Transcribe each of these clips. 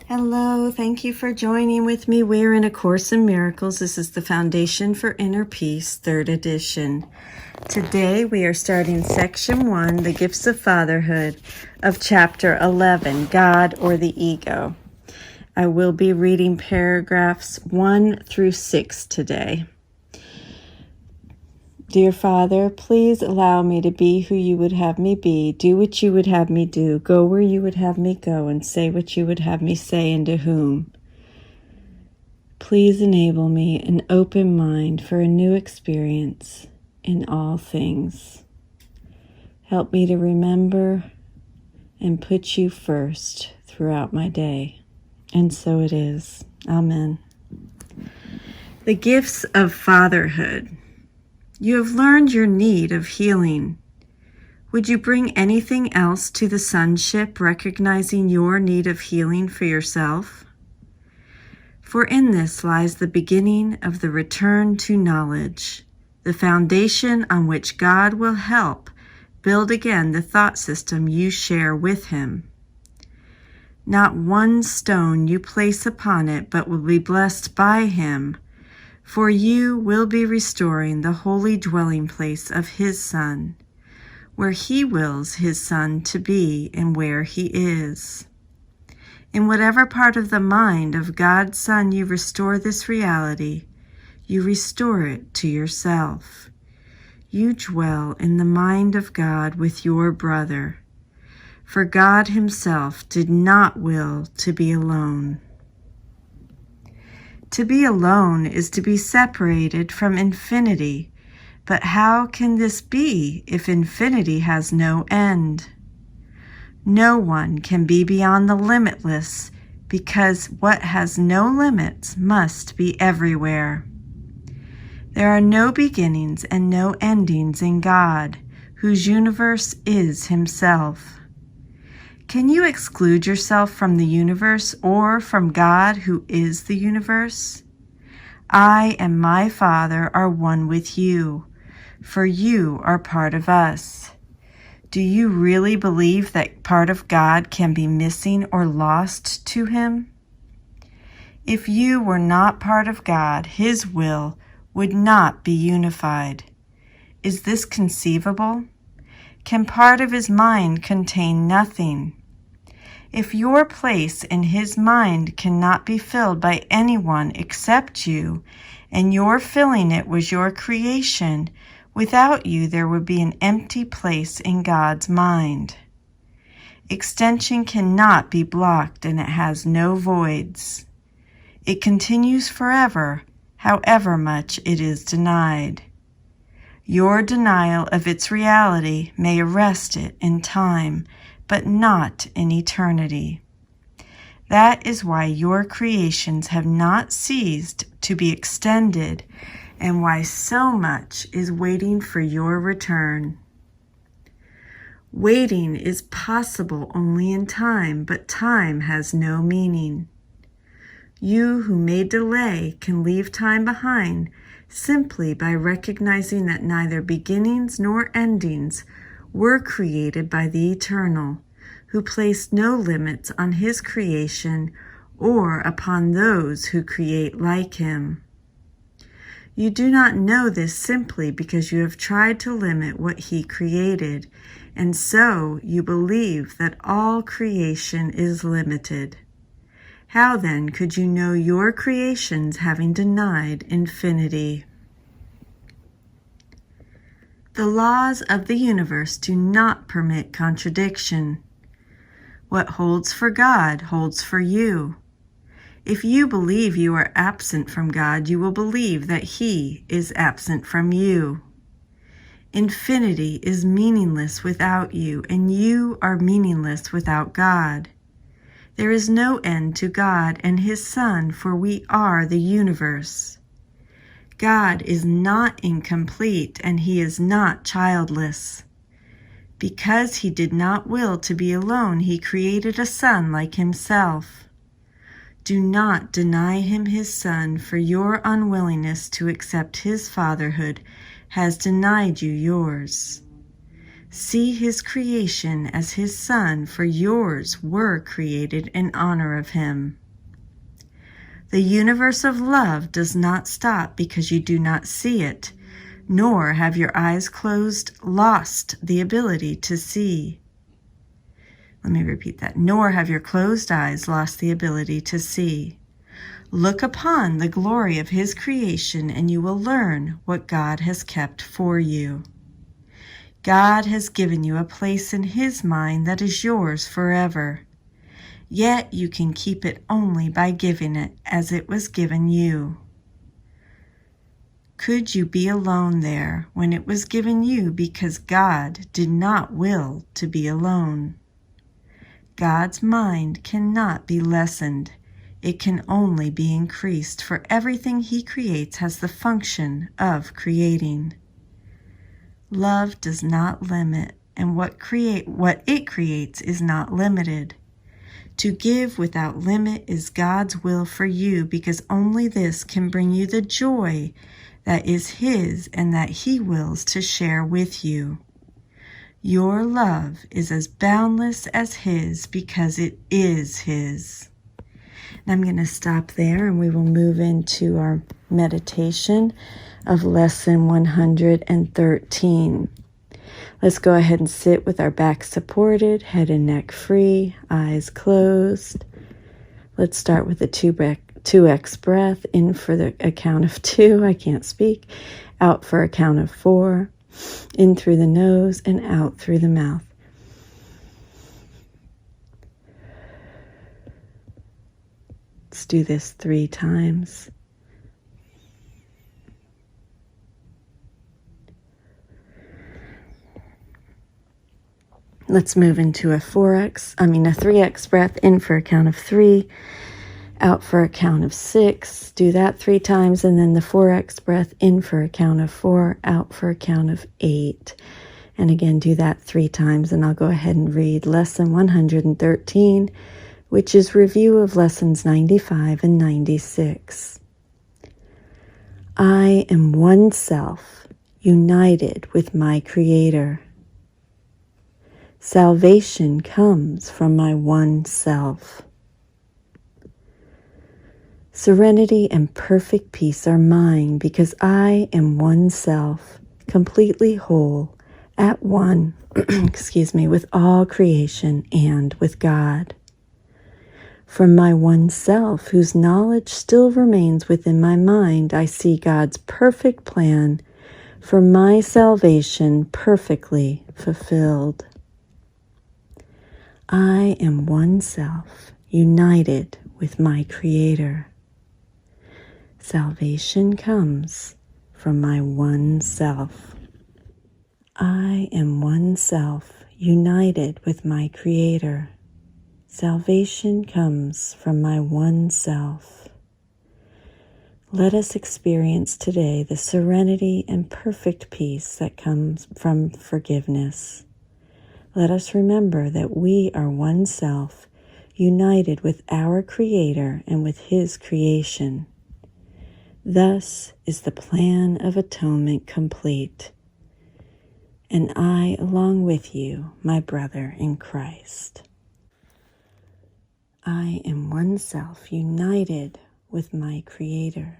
Hello, thank you for joining with me. We're in A Course in Miracles. This is the Foundation for Inner Peace, 3rd edition. Today we are starting Section 1, The Gifts of Fatherhood, of Chapter 11, God or the Ego. I will be reading paragraphs 1 through 6 today. Dear Father, please allow me to be who you would have me be, do what you would have me do, go where you would have me go, and say what you would have me say and to whom. Please enable me an open mind for a new experience in all things. Help me to remember and put you first throughout my day. And so it is. Amen. The gifts of fatherhood. You have learned your need of healing. Would you bring anything else to the sonship, recognizing your need of healing for yourself? For in this lies the beginning of the return to knowledge, the foundation on which God will help build again the thought system you share with Him. Not one stone you place upon it but will be blessed by Him, for you will be restoring the holy dwelling place of His Son, where He wills His Son to be and where He is. In whatever part of the mind of God's Son you restore this reality, you restore it to yourself. You dwell in the mind of God with your brother, for God Himself did not will to be alone. To be alone is to be separated from infinity, but how can this be if infinity has no end? No one can be beyond the limitless, because what has no limits must be everywhere. There are no beginnings and no endings in God, whose universe is Himself. Can you exclude yourself from the universe or from God who is the universe? I and my Father are one with you, for you are part of us. Do you really believe that part of God can be missing or lost to Him? If you were not part of God, His will would not be unified. Is this conceivable? Can part of His mind contain nothing? If your place in His mind cannot be filled by anyone except you, and your filling it was your creation, without you there would be an empty place in God's mind. Extension cannot be blocked, and it has no voids. It continues forever, however much it is denied. Your denial of its reality may arrest it in time, but not in eternity. That is why your creations have not ceased to be extended, and why so much is waiting for your return. Waiting is possible only in time, but time has no meaning. You who may delay can leave time behind simply by recognizing that neither beginnings nor endings were created by the Eternal, who placed no limits on His creation or upon those who create like Him. You do not know this simply because you have tried to limit what He created, and so you believe that all creation is limited. How then could you know your creations having denied infinity? The laws of the universe do not permit contradiction. What holds for God holds for you. If you believe you are absent from God, you will believe that He is absent from you. Infinity is meaningless without you, and you are meaningless without God. There is no end to God and His Son, for we are the universe. God is not incomplete, and He is not childless. Because He did not will to be alone, He created a Son like Himself. Do not deny Him His Son, for your unwillingness to accept His fatherhood has denied you yours. See his creation as his son, for yours were created in honor of him. The universe of love does not stop because you do not see it, nor have your eyes closed lost the ability to see. Let me repeat that. Nor have your closed eyes lost the ability to see. Look upon the glory of his creation, and you will learn what God has kept for you. God has given you a place in his mind that is yours forever. Yet you can keep it only by giving it as it was given you. Could you be alone there when it was given you because God did not will to be alone? God's mind cannot be lessened. It can only be increased, for everything he creates has the function of creating. Love does not limit, and what it creates is not limited. To give without limit is God's will for you, because only this can bring you the joy that is his and that he wills to share with you. Your love is as boundless as his because it is his. And I'm going to stop there, and we will move into our meditation of lesson 113. Let's go ahead and sit with our back supported, head and neck free, eyes closed. Let's start with the 2x breath, in for the count of 2, I can't speak, out for a count of 4, in through the nose and out through the mouth. Let's do this 3 times. Let's move into a 3x breath, in for a count of 3, out for a count of 6. Do that 3 times, and then the 4x breath, in for a count of 4, out for a count of 8. And again, do that 3 times, and I'll go ahead and read lesson 113, which is review of lessons 95 and 96. I am one self, united with my Creator. Salvation comes from my one self. Serenity and perfect peace are mine because I am one self, completely whole, at one, with all creation and with God. From my one self, whose knowledge still remains within my mind, I see God's perfect plan for my salvation perfectly fulfilled. I am one self, united with my Creator. Salvation comes from my one self. I am one self, united with my Creator. Salvation comes from my one self. Let us experience today the serenity and perfect peace that comes from forgiveness. Let us remember that we are one self, united with our Creator and with his creation. Thus is the plan of atonement complete, and I along with you, my brother in Christ. I am one self, united with my Creator.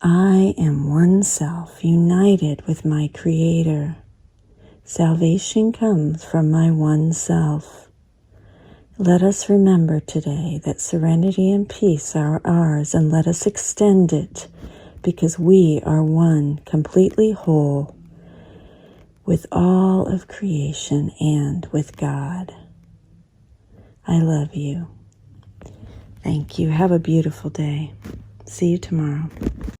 I am one self, united with my Creator. Salvation comes from my one self. Let us remember today that serenity and peace are ours, and let us extend it, because we are one, completely whole, with all of creation and with God. I love you. Thank you. Have a beautiful day. See you tomorrow.